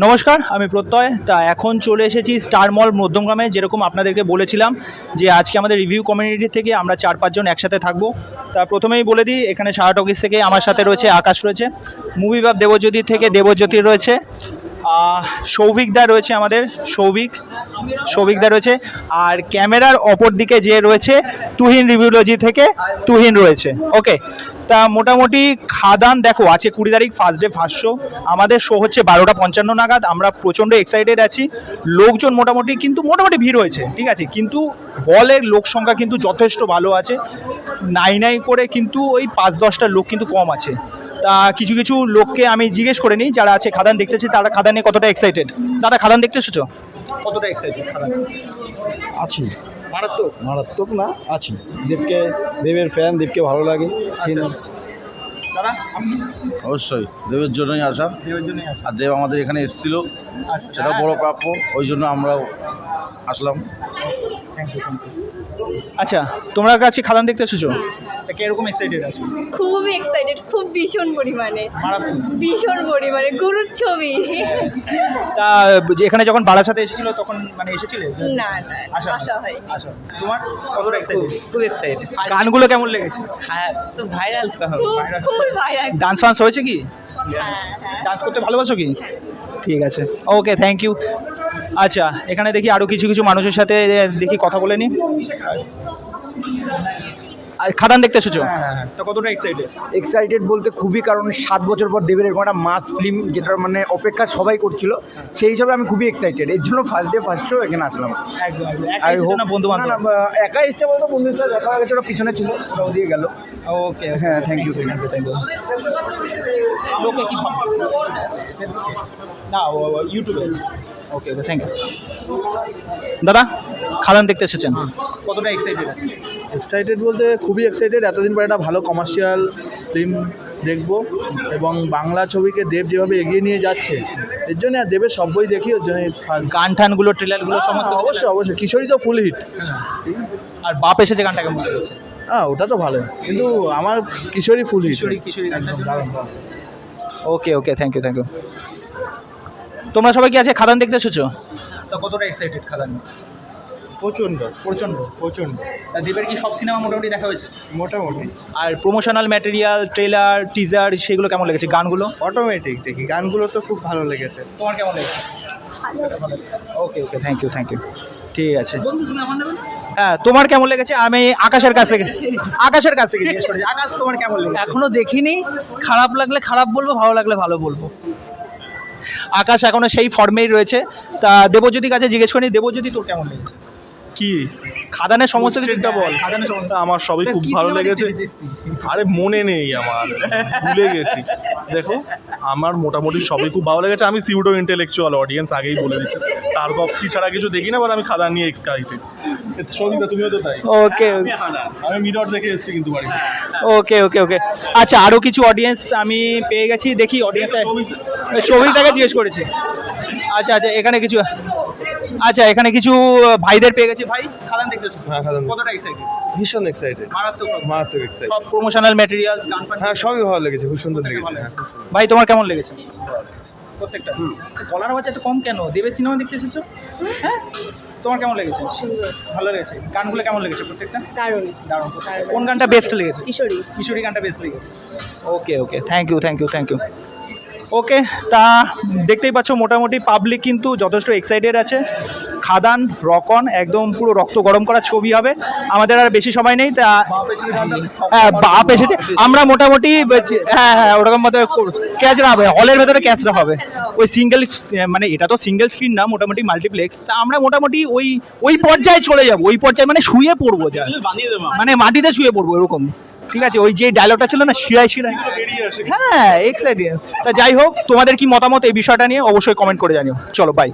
নমস্কার, আমি প্রত্যয়। তা এখন চলে এসেছি স্টার মল মধ্যমগ্রামে। যেরকম আপনাদেরকে বলেছিলাম যে আজকে আমাদের রিভিউ কমিউনিটি থেকে আমরা 4-5 জন একসাথে থাকবো। তা প্রথমেই বলে দিই, এখানে সারা টকিজ থেকে আমার সাথে রয়েছে আকাশ, রয়েছে মুভি বাব দেবজ্যোতি থেকে দেবজ্যোতি রয়েছে, সৌভিকদা রয়েছে, আমাদের সৌভিকদা রয়েছে, আর ক্যামেরার অপর দিকে যে রয়েছে তুহিন রিভিউলজি থেকে তুহিন রয়েছে। ওকে, তা মোটামুটি খাদান দেখো আছে 20 তারিখ ফার্স্ট ডে ফার্স্ট শো। আমাদের শো হচ্ছে 12:55 নাগাদ। আমরা প্রচণ্ড এক্সাইটেড আছি। লোকজন মোটামুটি ভিড় হয়েছে, ঠিক আছে, কিন্তু হলের লোক সংখ্যা কিন্তু যথেষ্ট ভালো আছে। নাই করে কিন্তু ওই 5-10টা লোক কিন্তু কম আছে। তা কিছু কিছু লোককে আমি জিজ্ঞেস করে নিই যারা আছে খাদান দেখতেছে, তারা খাদানে কতটা এক্সাইটেড। দাদা, খাদান দেখতে এসেছো? কতটা এক্সাইটেড খাদান? আছি, মারাত্মক। মারাত্মক না, আছি। দেবের ফ্যান, দেবকে ভালো লাগে। দাদা, অবশ্যই দেবের জন্যই আসা, দেবের জন্যই আসা। আর দেব আমাদের এখানে এসেছিল, সেটা বড় প্রাপ্য, ওই জন্য আমরাও আসলাম। আচ্ছা, তোমরা কাছে খাদান দেখতে এসেছো? কিরকম এক্সাইটেড আছো? খুব এক্সাইটেড, খুব ভীষণ পরিমাণে, ভীষণ পরিমাণে গুরুর ছবি। তা এখানে যখন বারাসাতে এসেছিল তখন মানে এসেছিলে? না আশা হয়। আচ্ছা, তোমার কতটা এক্সাইটেড? খুব এক্সাইটেড। গানগুলো কেমন লেগেছে? হ্যাঁ, তো ভাইরাল খুব ভাইরাল। ডান্স ফান্স হয়েছে কি? হ্যাঁ। ডান্স করতে ভালোবাসো কি? ঠিক আছে, ওকে, থ্যাংক ইউ। আচ্ছা, এখানে দেখি আরও কিছু মানুষের সাথে দেখি কথা বলে নি। খাদান দেখতে এসেছো? তো কতটা এক্সাইটেড বলতে খুবই, কারণ 7 বছর পর দেবের এরকম একটা মাস ফিল্ম, যেটার মানে অপেক্ষা সবাই করছিল, সেই হিসাবে আমি খুবই এক্সাইটেড। এর জন্য ফার্স্ট ডে ফার্স্ট শো এখানে আসলাম। বন্ধু বান্ধব? একা এসছে বলতো, বন্ধুর সাথে দেখা হয়ে গেছে, ওরা পিছনে ছিল, ওরাও দিয়ে গেল। ওকে, হ্যাঁ, থ্যাংক ইউ। লোকে কি না ইউটিউবে? ওকে, থ্যাংক ইউ। দাদা, খাদান দেখতে এসেছেন, কতটা এক্সাইটেড আছে? এক্সাইটেড বলতে খুবই এক্সাইটেড। এতদিন পরে একটা ভালো কমার্শিয়াল ফিল্ম দেখব, এবং বাংলা ছবিকে দেব যেভাবে এগিয়ে নিয়ে যাচ্ছে, এর জন্য আর দেবের সব বই দেখি, ওর জন্য গান টানগুলো, ট্রেলারগুলো সমস্ত? অবশ্যই। কিশোরী তো ফুল হিট। আর বাপ এসেছে গানটা কেমন লেগেছে? হ্যাঁ, ওটা তো ভালো, কিন্তু আমার কিশোরী ফুল হিট। কিশোরী গানটা ওকে, থ্যাংক ইউ। তোমরা সবাই কি আছে খাদান দেখতে এসেছো? তো কতটা এক্সাইটেড খাদান? প্রচণ্ড। দেবের কি সব সিনেমা মোটামুটি দেখা হয়েছে? মোটামুটি। আর প্রমোশনাল ম্যাটেরিয়াল, ট্রেলার, টিজার, সেগুলো কেমন লেগেছে? গানগুলো অটোমেটিক দেখি, গানগুলো তো খুব ভালো লেগেছে। তোমার কেমন লেগেছে? ওকে, থ্যাংক ইউ। ঠিক আছে। হ্যাঁ, তোমার কেমন লেগেছে? আমি আকাশের কাছে জিজ্ঞেস করেছি। আকাশ, তোমার কেমন লেগেছে? এখনো দেখিনি। খারাপ লাগলে খারাপ বলবো, ভালো লাগলে ভালো বলবো। আকাশ এখনো সেই ফর্মেই রয়েছে। তা দেবজ্যোতির কাছে জিজ্ঞেস করি, দেবজ্যোতি তোর কেমন লেগেছে? কি খাদানের সমস্ত কিছুটা বল। আমার সবই খুব ভালো লেগেছে। আরে মনে নেই, আমার ভুলে গেছি। দেখো, আমার মোটামুটি সবই খুব ভালো লেগেছে। আমি সিউডো ইন্টেলেকচুয়াল অডিয়েন্স, আগেই বলে দিচ্ছি। টার্কভস্কি ছাড়া কিছু দেখি না, বাট আমি খাদান নিয়ে এক্সাইটেড। সঙ্গীতা, তুমিও তো তাই? ওকে, আমি মিরর দেখে এসেছি কিন্তু বাড়িতে। ওকে। আচ্ছা, আরও কিছু অডিয়েন্স আমি পেয়ে গেছি, দেখি অডিয়েন্স। সৌভিকদাকে জিজ্ঞেস করেছি। আচ্ছা, এখানে কিছু ভাইদের পেয়ে গেছি। ভাই, খাদান দেখতে এসেছো? হ্যাঁ, খাদান। কতটা এক্সাইটেড? ভীষণ এক্সাইটেড। মারাত্মক এক্সাইটেড। সব প্রমোশনাল ম্যাটেরিয়াল, গান ফান? হ্যাঁ, সবই ভালো লেগেছে, খুব সুন্দর লেগেছে। ভাই, তোমার কেমন লেগেছে? প্রত্যেকটা গলার আওয়াজ এত কম কেন? দেবের সিনেমা দেখতে এসেছো? হ্যাঁ, তোমার কেমন লেগেছে? ভালো লেগেছে। গানগুলো কেমন লেগেছে? প্রত্যেকটা দারুণ। কোন গানটা বেস্ট লেগেছে? কিশোরী গানটা বেস্ট লেগেছে। ওকে, থ্যাংক ইউ। ওকে, তা দেখতেই পাচ্ছ মোটামুটি পাবলিক কিন্তু যথেষ্ট এক্সাইটেড আছে। খাদান রকন একদম পুরো রক্ত গরম করা ছবি হবে। আমাদের আর বেশি সময় নেই। তা বাপ এসেছে। আমরা মোটামুটি ওরকম মতো ক্যাচরা হবে, হলের ভেতরে ক্যাচরা হবে। ওই সিঙ্গেল, মানে এটা তো সিঙ্গেল স্ক্রিন না, মোটামুটি মাল্টিপ্লেক্স। তা আমরা মোটামুটি ওই পর্যায়ে চলে যাবো। ওই পর্যায়ে মানে শুয়ে পড়বো, মানে মাটিতে শুয়ে পড়বো এরকম। ঠিক আছে, ওই যে ডায়লগটা ছিল না, শিরায়। হ্যাঁ, এক্সাইটেড। তা যাই হোক, তোমাদের কি মতামত এই বিষয়টা নিয়ে অবশ্যই কমেন্ট করে জানিও। চলো, বাই।